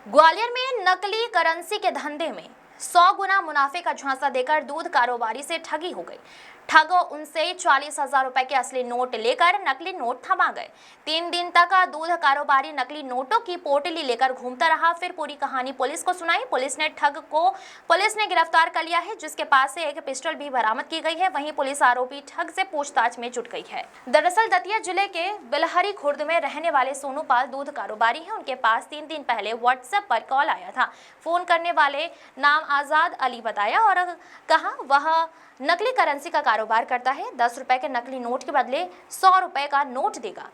ग्वालियर में नकली करेंसी के धंधे में 100 गुना मुनाफे का झांसा देकर दूध कारोबारी से ठगी हो गई। ठग उनसे 40,000 रुपए के असली नोट लेकर नकली नोट थमा गए। 3 दिन तक दूध कारोबारी नकली नोटों की पोटली लेकर घूमता रहा। फिर पूरी कहानी पुलिस को सुनाई। पुलिस ने गिरफ्तार कर लिया है, जिसके पास से एक पिस्टल भी बरामद की गई है। वहीं पुलिस आरोपी ठग से पूछताछ में जुट गई है। दरअसल दतिया जिले के बिलहरी खुर्द में रहने वाले सोनू पाल दूध कारोबारी हैं। उनके पास 3 दिन पहले व्हाट्सएप पर कॉल आया था। फोन करने वाले नाम आजाद अली बताया और कहा वह नकली करेंसी का कारोबार करता है। 10 रुपए के नकली नोट के बदले 100 रुपए का नोट देगा।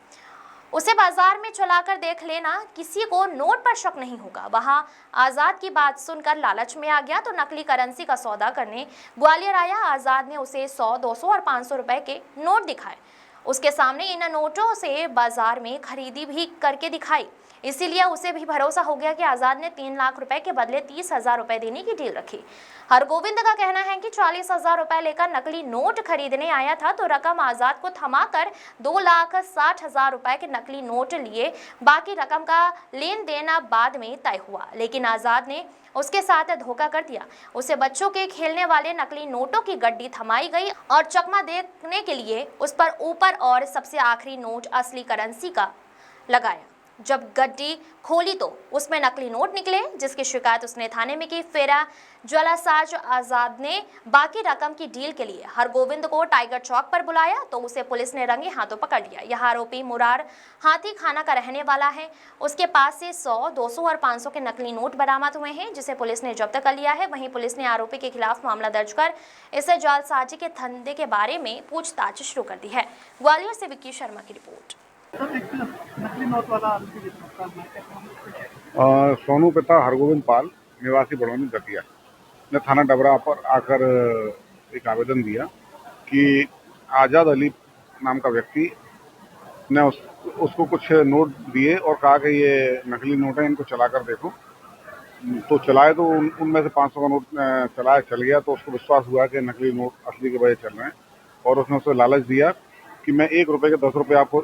उसे बाजार में चलाकर देख लेना, किसी को नोट पर शक नहीं होगा। वहां आजाद की बात सुनकर लालच में आ गया तो नकली करेंसी का सौदा करने ग्वालियर आया। आजाद ने उसे 100, 200 और 500 रुपए के नोट दिखाए। उसके सामने इन नोटों से बाजार में खरीदी भी करके दिखाई। इसीलिए उसे भी भरोसा हो गया कि आजाद ने 3 लाख रुपए के बदले 30,000 रुपए देने की डील रखी। हरगोविंद का कहना है कि 40,000 रुपए लेकर नकली नोट खरीदने आया था तो रकम आजाद को थमाकर 2,60,000 रुपए के नकली नोट लिए। बाकी रकम का लेन देन बाद में तय हुआ, लेकिन आजाद ने उसके साथ धोखा कर दिया। उसे बच्चों के खेलने वाले नकली नोटों की गड्डी थमाई गई और चकमा देखने के लिए उस पर ऊपर और सबसे आखिरी नोट असली करेंसी का लगाया। जब गड्डी खोली तो उसमें नकली नोट निकले, जिसकी शिकायत उसने थाने में की। फिर ज्वालासाज आजाद ने बाकी रकम की डील के लिए हरगोविंद को टाइगर चौक पर बुलाया तो उसे पुलिस ने रंगे हाथों पकड़ लिया। यह आरोपी मुरार हाथी खाना का रहने वाला है। उसके पास से 100, 200 और 500 के नकली नोट बरामद हुए हैं, जिसे पुलिस ने जब्त कर लिया है। वहीं पुलिस ने आरोपी के खिलाफ मामला दर्ज कर इसे जालसाजी के धंधे के बारे में पूछताछ शुरू कर दी है। ग्वालियर से विक्की शर्मा की रिपोर्ट। नकली नोट वाला सोनू पिता हरगोविंद पाल निवासी बड़ौनी दतिया ने थाना डबरा पर आकर एक आवेदन दिया कि आजाद अली नाम का व्यक्ति ने उसको कुछ नोट दिए और कहा कि ये नकली नोट है, इनको चलाकर देखो। तो चलाए तो उनमें से 500 का नोट चलाया, चल गया। तो उसको विश्वास हुआ कि नकली नोट असली के बजाय चल रहे हैं और उसने उसे लालच दिया कि मैं 1 रुपए के 10 रुपए आपको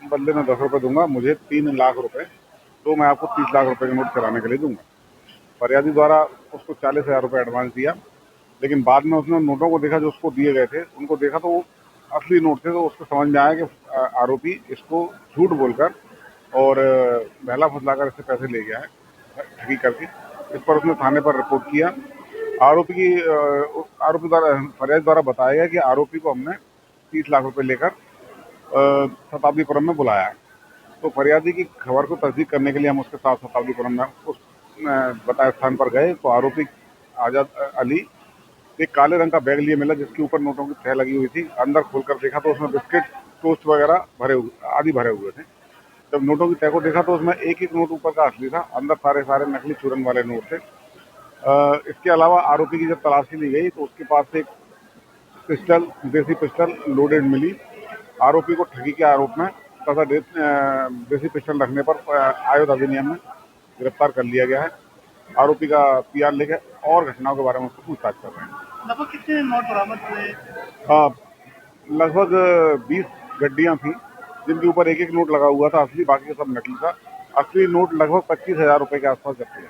बदले में 10 रुपए दूंगा, मुझे 3 लाख रुपए, तो मैं आपको 30 लाख रुपए के नोट चलाने के लिए दूंगा। फरियादी द्वारा उसको 40,000 रुपए एडवांस दिया, लेकिन बाद में उसने नोटों को देखा जो उसको दिए गए थे, उनको देखा तो वो असली नोट थे। तो उसको समझ में आया कि आरोपी इसको झूठ बोलकर और बहला फुसलाकर इससे पैसे ले गया है ठगी करके। इस पर उसने थाने पर रिपोर्ट किया। आरोपी द्वारा फरियादी द्वारा बताया गया कि आरोपी को हमने 30 लाख रुपए लेकर शताब्दीपुरम में बुलाया है। तो फरियादी की खबर को तस्दीक करने के लिए हम उसके साथ शताब्दीपुरम में उस बताए स्थान पर गए तो आरोपी आजाद अली एक काले रंग का बैग लिए मिला, जिसके ऊपर नोटों की तह लगी हुई थी। अंदर खोलकर देखा तो उसमें बिस्किट, टोस्ट वगैरह भरे हुए थे। जब नोटों की तह को देखा तो उसमें एक नोट ऊपर का असली था, अंदर सारे नकली चूरन वाले नोट थे। इसके अलावा आरोपी की जब तलाशी ली गई तो उसके पास से एक पिस्टल, देसी पिस्टल लोडेड मिली। आरोपी को ठगी के आरोप में तथा देसी पिस्टल रखने पर आयुध अधिनियम में गिरफ्तार कर लिया गया है। आरोपी का पीआर लेके और घटनाओं के बारे में उसको पूछताछ कर रहे हैं। लगभग कितने नोट बरामद हुए? लगभग 20 गड्डियां थी, जिनके ऊपर एक नोट लगा हुआ था असली, बाकी सब नकली था। असली नोट लगभग 25,000 रुपए के आसपास जब्त हुए।